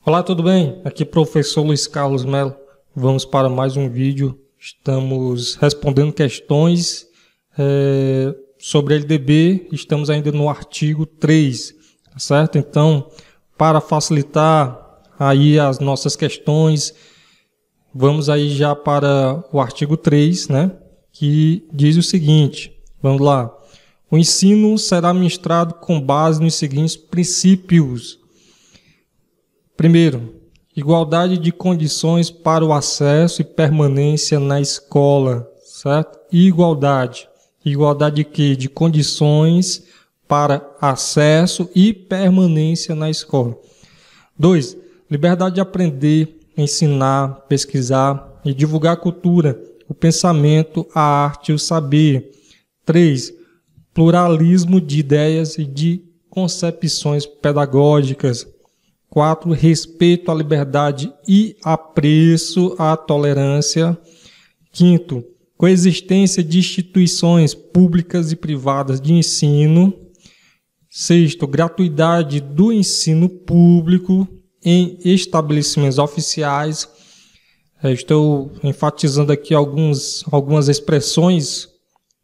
Olá, tudo bem? Aqui é o professor Luiz Carlos Melo. Vamos para mais um vídeo. Estamos respondendo questões sobre LDB. Estamos ainda no artigo 3, tá certo? Então, para facilitar aí as nossas questões, vamos aí já para o artigo 3, né? Que diz o seguinte, vamos lá. O ensino será ministrado com base nos seguintes princípios. Primeiro, igualdade de condições para o acesso e permanência na escola, certo? Igualdade. Igualdade de quê? De condições para acesso e permanência na escola. 2. Liberdade de aprender, ensinar, pesquisar e divulgar a cultura, o pensamento, a arte e o saber. 3. Pluralismo de ideias e de concepções pedagógicas. 4. Respeito à liberdade e apreço à tolerância. 5. Coexistência de instituições públicas e privadas de ensino. 6. Gratuidade do ensino público em estabelecimentos oficiais. Estou enfatizando aqui algumas expressões,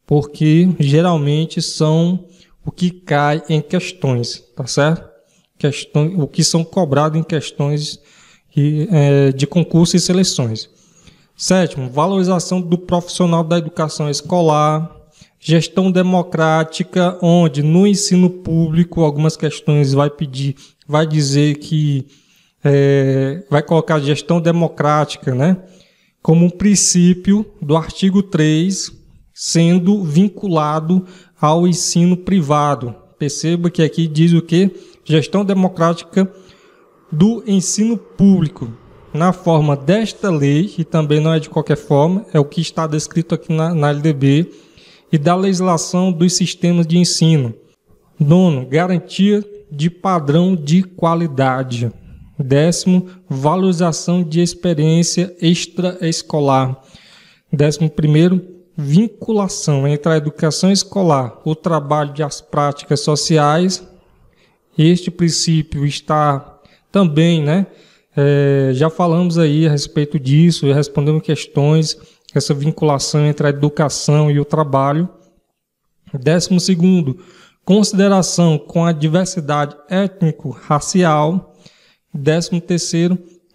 porque geralmente são o que cai em questões, tá certo? O que são cobrados em questões de concurso e seleções. 7. Valorização do profissional da educação escolar. Gestão democrática, onde no ensino público algumas questões vai dizer que vai colocar gestão democrática, né, como um princípio do artigo 3, sendo vinculado ao ensino privado. Perceba que aqui diz o quê? Gestão democrática do ensino público, na forma desta lei, que também não é de qualquer forma, é o que está descrito aqui na LDB, e da legislação dos sistemas de ensino. 9. Garantia de padrão de qualidade. 10. Valorização de experiência extraescolar. 11. Vinculação entre a educação escolar, o trabalho e as práticas sociais. Este princípio está também, né? Já falamos aí a respeito disso, respondemos questões, essa vinculação entre a educação e o trabalho. 12. Consideração com a diversidade étnico-racial. 13.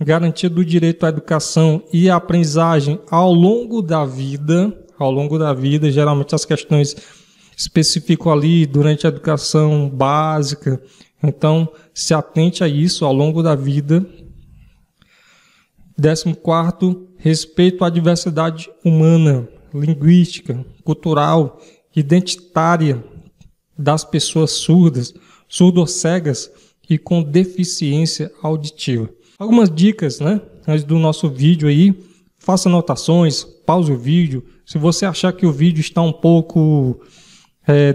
Garantia do direito à educação e à aprendizagem ao longo da vida. Ao longo da vida, geralmente as questões especificam ali durante a educação básica. Então, se atente a isso ao longo da vida. 14. Respeito à diversidade humana, linguística, cultural, identitária das pessoas surdas, surdo-cegas e com deficiência auditiva. Algumas dicas, né, antes do nosso vídeo aí. Faça anotações, pause o vídeo. Se você achar que o vídeo está um pouco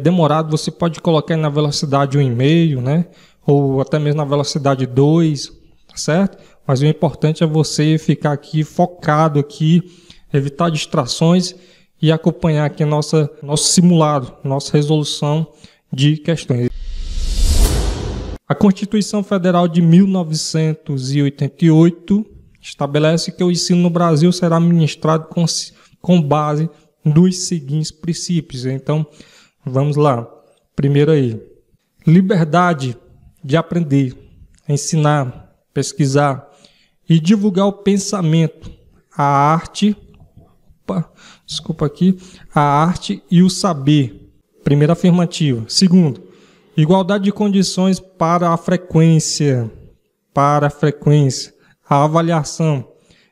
demorado, você pode colocar na velocidade 1,5, né? Ou até mesmo na velocidade 2, tá certo? Mas o importante é você ficar aqui focado aqui, evitar distrações e acompanhar aqui nosso simulado, nossa resolução de questões. A Constituição Federal de 1988 estabelece que o ensino no Brasil será ministrado com base nos seguintes princípios. Então, vamos lá. Primeiro aí, liberdade de aprender, ensinar, pesquisar e divulgar o pensamento, a arte e o saber. Primeira afirmativa. Segundo, igualdade de condições para a frequência, a avaliação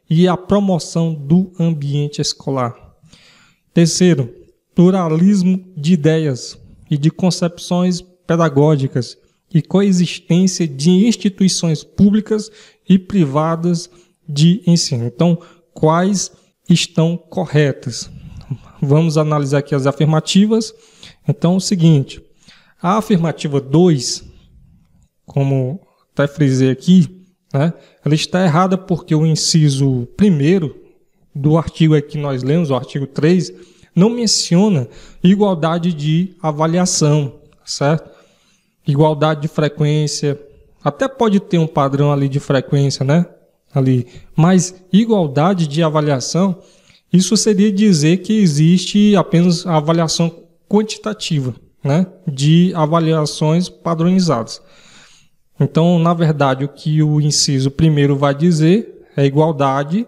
e a promoção do ambiente escolar. Terceiro, pluralismo de ideias e de concepções pedagógicas e coexistência de instituições públicas e privadas de ensino. Então, quais estão corretas? Vamos analisar aqui as afirmativas. Então, é o seguinte, a afirmativa 2, como até frisei aqui, né, ela está errada porque o inciso 1º do artigo que nós lemos, o artigo 3, não menciona igualdade de avaliação, certo? Igualdade de frequência, Até pode ter um padrão ali de frequência, né? Ali. Mas igualdade de avaliação, isso seria dizer que existe apenas a avaliação quantitativa, né? De avaliações padronizadas. Então, na verdade, o que o inciso primeiro vai dizer é igualdade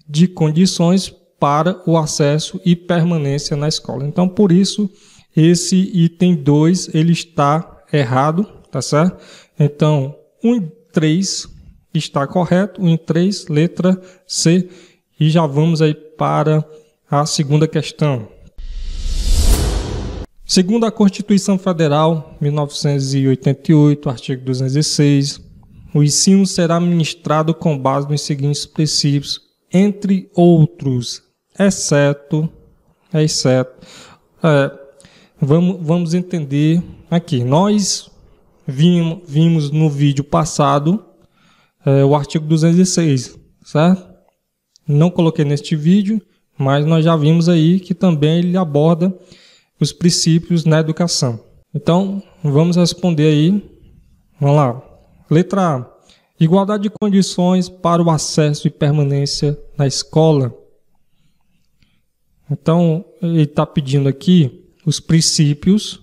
de condições para o acesso e permanência na escola. Então, por isso, esse item 2 ele está errado, tá certo? Então, 1.3 está correto, 1.3, letra C. E já vamos aí para a segunda questão. Segundo a Constituição Federal, 1988, artigo 206, o ensino será ministrado com base nos seguintes princípios, entre outros, exceto, vamos entender aqui. Nós vimos no vídeo passado o artigo 206, certo? Não coloquei neste vídeo, mas nós já vimos aí que também ele aborda os princípios na educação. Então, vamos responder aí. Vamos lá. Letra A. Igualdade de condições para o acesso e permanência na escola. Então, ele está pedindo aqui os princípios.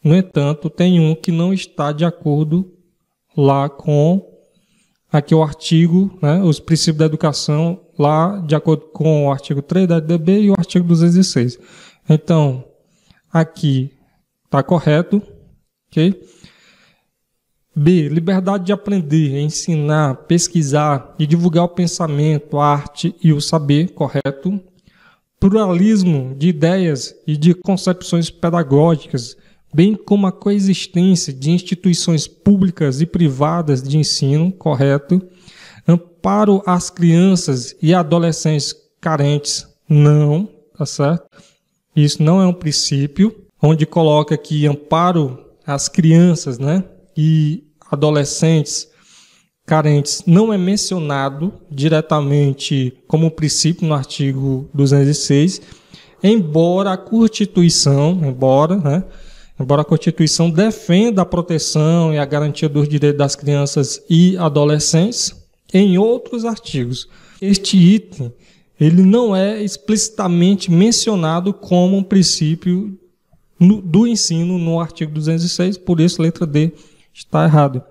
No entanto, tem um que não está de acordo lá com aqui o artigo, né, os princípios da educação, lá de acordo com o artigo 3 da LDB e o artigo 206. Então, aqui está correto, ok? B. Liberdade de aprender, ensinar, pesquisar e divulgar o pensamento, a arte e o saber, correto? Pluralismo de ideias e de concepções pedagógicas, bem como a coexistência de instituições públicas e privadas de ensino, correto? Amparo às crianças e adolescentes carentes, não, tá certo? Isso não é um princípio, onde coloca aqui amparo às crianças, né, e adolescentes carentes, não é mencionado diretamente como princípio no artigo 206, embora a Constituição, embora a Constituição defenda a proteção e a garantia dos direitos das crianças e adolescentes, em outros artigos. Este item ele não é explicitamente mencionado como um princípio do ensino no artigo 206, por isso letra D está errado.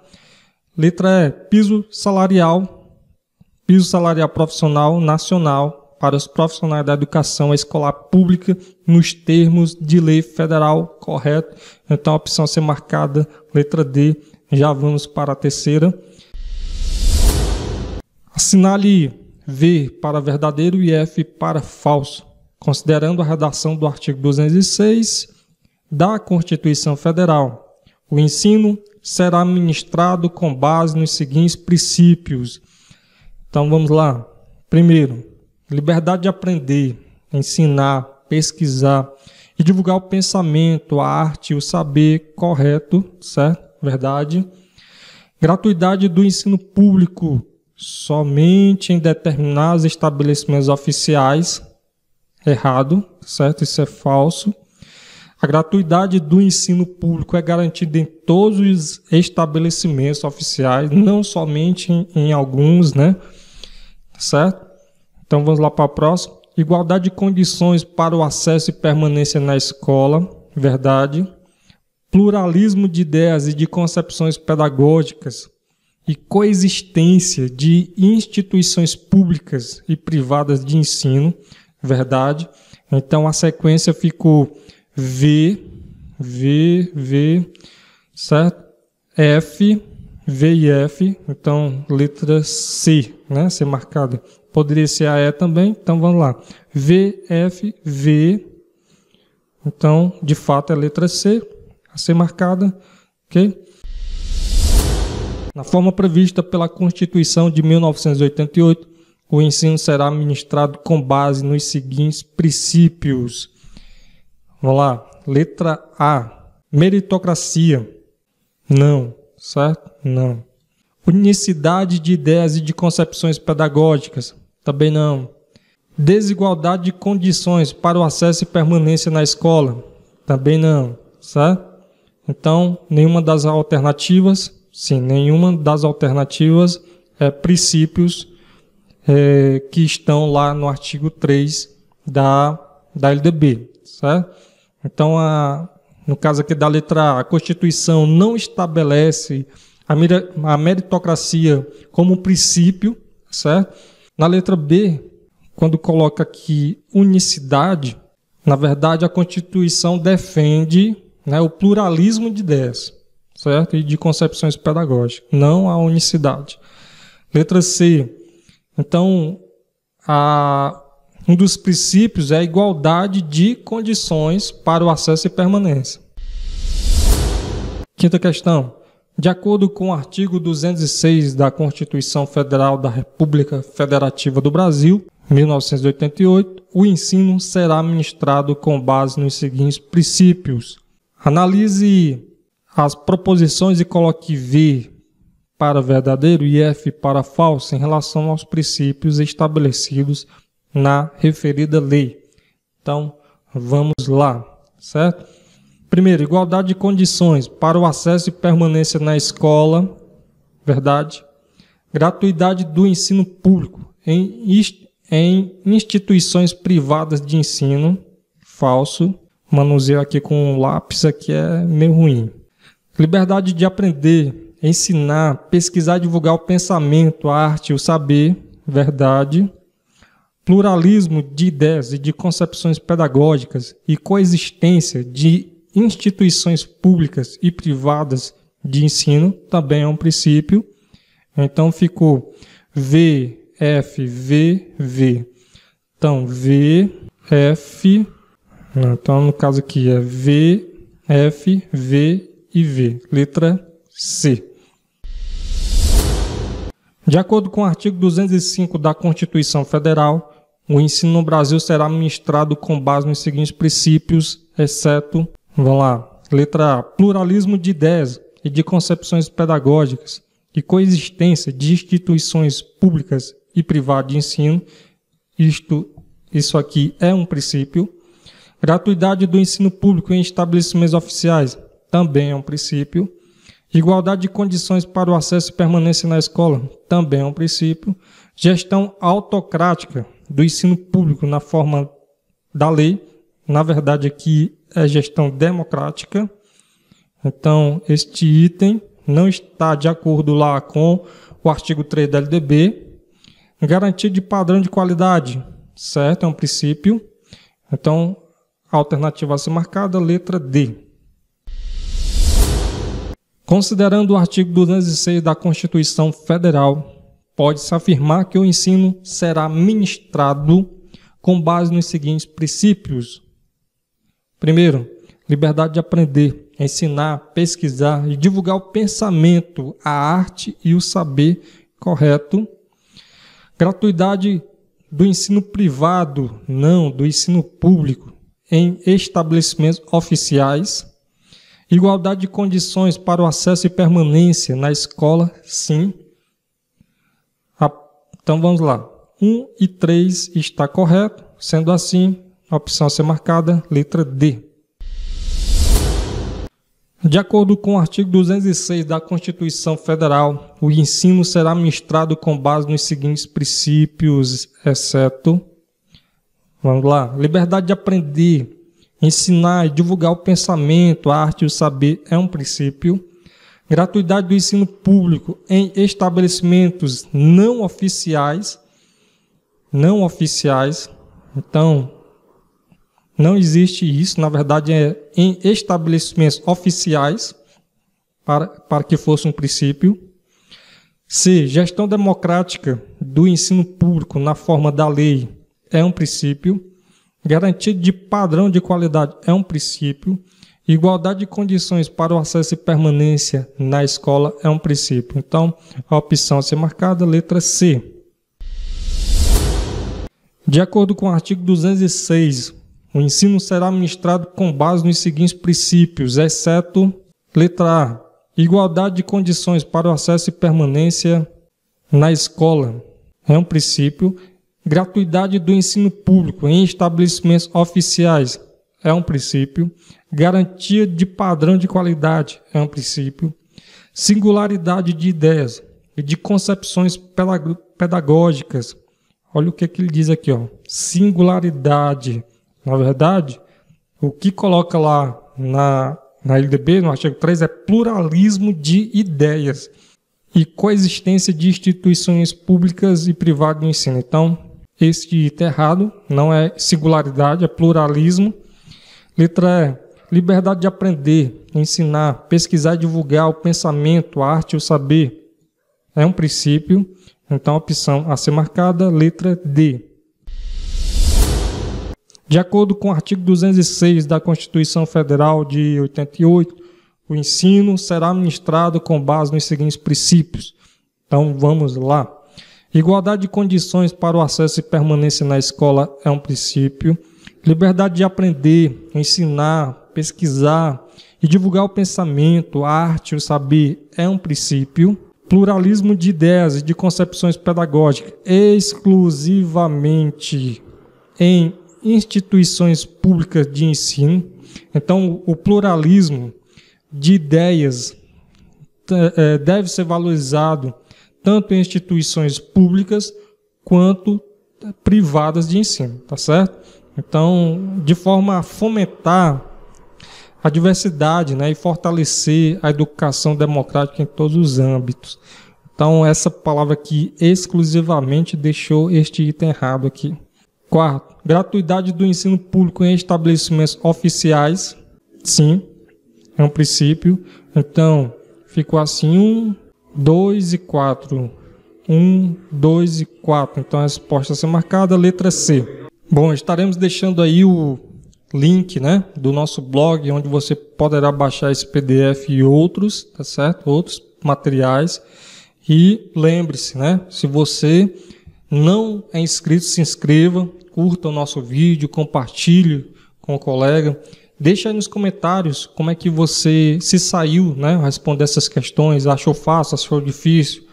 Letra E, piso salarial profissional nacional para os profissionais da educação escolar pública nos termos de lei federal, correto? Então a opção a ser marcada, letra D, já vamos para a terceira. Assinale V para verdadeiro e F para falso, considerando a redação do artigo 206 da Constituição Federal. O ensino será ministrado com base nos seguintes princípios. Então vamos lá. Primeiro, liberdade de aprender, ensinar, pesquisar e divulgar o pensamento, a arte e o saber, correto, certo? Verdade. Gratuidade do ensino público, somente em determinados estabelecimentos oficiais, errado, certo? Isso é falso. A gratuidade do ensino público é garantida em todos os estabelecimentos oficiais, não somente em alguns, né? Certo? Então vamos lá para a próxima. Igualdade de condições para o acesso e permanência na escola, verdade. Pluralismo de ideias e de concepções pedagógicas e coexistência de instituições públicas e privadas de ensino, verdade. Então a sequência ficou V, certo? F, V e F, então letra C, né? Ser marcada. Poderia ser a E também, então vamos lá. V, F, V, então de fato é a letra C, a ser marcada, ok? Na forma prevista pela Constituição de 1988, o ensino será ministrado com base nos seguintes princípios. Vamos lá. Letra A. Meritocracia. Não. Certo? Não. Unicidade de ideias e de concepções pedagógicas. Também não. Desigualdade de condições para o acesso e permanência na escola. Também não. Certo? Então, nenhuma das alternativas Sim, nenhuma das alternativas é princípios que estão lá no artigo 3 da LDB, certo? Então, no caso aqui da letra A, a Constituição não estabelece a meritocracia como princípio, certo? Na letra B, quando coloca aqui unicidade, na verdade a Constituição defende, né, o pluralismo de ideias, certo? E de concepções pedagógicas, não a unicidade. Letra C, então, um dos princípios é a igualdade de condições para o acesso e permanência. Quinta questão. De acordo com o artigo 206 da Constituição Federal da República Federativa do Brasil, 1988, o ensino será ministrado com base nos seguintes princípios. Analise as proposições e coloque V para verdadeiro e F para falso em relação aos princípios estabelecidos na referida lei. Então, vamos lá, certo? Primeiro, igualdade de condições para o acesso e permanência na escola, verdade. Gratuidade do ensino público em instituições privadas de ensino, falso. Manuseio aqui com um lápis aqui é meio ruim. Liberdade de aprender, ensinar, pesquisar e divulgar o pensamento, a arte e o saber, verdade. Pluralismo de ideias e de concepções pedagógicas e coexistência de instituições públicas e privadas de ensino, também é um princípio. Então ficou V, F, V, V. Então, V, F... Então, no caso aqui é V, F, V e V. Letra C. De acordo com o artigo 205 da Constituição Federal, o ensino no Brasil será ministrado com base nos seguintes princípios, exceto, vamos lá, letra A, pluralismo de ideias e de concepções pedagógicas e coexistência de instituições públicas e privadas de ensino. Isso aqui é um princípio. Gratuidade do ensino público em estabelecimentos oficiais, também é um princípio. Igualdade de condições para o acesso e permanência na escola, também é um princípio. Gestão autocrática do ensino público na forma da lei, na verdade aqui é gestão democrática. Então, este item não está de acordo lá com o artigo 3 da LDB. Garantia de padrão de qualidade, certo? É um princípio. Então, a alternativa a ser marcada, letra D. Considerando o artigo 206 da Constituição Federal, pode-se afirmar que o ensino será ministrado com base nos seguintes princípios. Primeiro, liberdade de aprender, ensinar, pesquisar e divulgar o pensamento, a arte e o saber correto. Gratuidade do ensino privado, não, do ensino público, em estabelecimentos oficiais. Igualdade de condições para o acesso e permanência na escola, sim. Então vamos lá. 1 e 3 está correto. Sendo assim, a opção a ser marcada, letra D. De acordo com o artigo 206 da Constituição Federal, o ensino será ministrado com base nos seguintes princípios, exceto... Vamos lá. Liberdade de aprender, ensinar e divulgar o pensamento, a arte e o saber é um princípio. Gratuidade do ensino público em estabelecimentos não oficiais. Não oficiais. Então, não existe isso. Na verdade, é em estabelecimentos oficiais para que fosse um princípio. C. Gestão democrática do ensino público na forma da lei é um princípio. Garantia de padrão de qualidade é um princípio. Igualdade de condições para o acesso e permanência na escola é um princípio. Então, a opção a ser marcada, letra C. De acordo com o artigo 206, o ensino será ministrado com base nos seguintes princípios, exceto, letra A, igualdade de condições para o acesso e permanência na escola é um princípio. Gratuidade do ensino público em estabelecimentos oficiais é um princípio. Garantia de padrão de qualidade é um princípio. Singularidade de ideias e de concepções pedagógicas. Olha o que ele diz aqui, ó. Singularidade. Na verdade, o que coloca lá na LDB, no artigo 3, é pluralismo de ideias e coexistência de instituições públicas e privadas de ensino. Então, este item errado, não é singularidade, é pluralismo. Letra E, liberdade de aprender, ensinar, pesquisar e divulgar o pensamento, a arte e o saber. É um princípio, então a opção a ser marcada, letra D. De acordo com o artigo 206 da Constituição Federal de 88, o ensino será ministrado com base nos seguintes princípios. Então, vamos lá. Igualdade de condições para o acesso e permanência na escola é um princípio. Liberdade de aprender, ensinar, pesquisar e divulgar o pensamento, a arte e o saber é um princípio. Pluralismo de ideias e de concepções pedagógicas exclusivamente em instituições públicas de ensino. Então, o pluralismo de ideias deve ser valorizado tanto em instituições públicas quanto privadas de ensino, tá certo? Então, de forma a fomentar a diversidade, né, e fortalecer a educação democrática em todos os âmbitos. Então, essa palavra aqui exclusivamente deixou este item errado aqui. Quarto, gratuidade do ensino público em estabelecimentos oficiais. Sim, é um princípio. Então, ficou assim 1, 2 e 4. 1, 2 e 4. Então, a resposta a ser marcada, letra C. Bom, estaremos deixando aí o link, né, do nosso blog, onde você poderá baixar esse PDF e outros, tá certo? Outros materiais. E lembre-se, né, se você não é inscrito, se inscreva, curta o nosso vídeo, compartilhe com o colega. Deixa aí nos comentários como é que você se saiu, né, responder essas questões, achou fácil, achou difícil.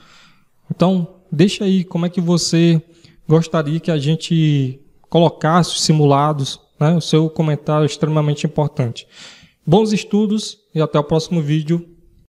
Então, deixa aí como é que você gostaria que a gente colocasse os simulados, né? O seu comentário é extremamente importante. Bons estudos e até o próximo vídeo.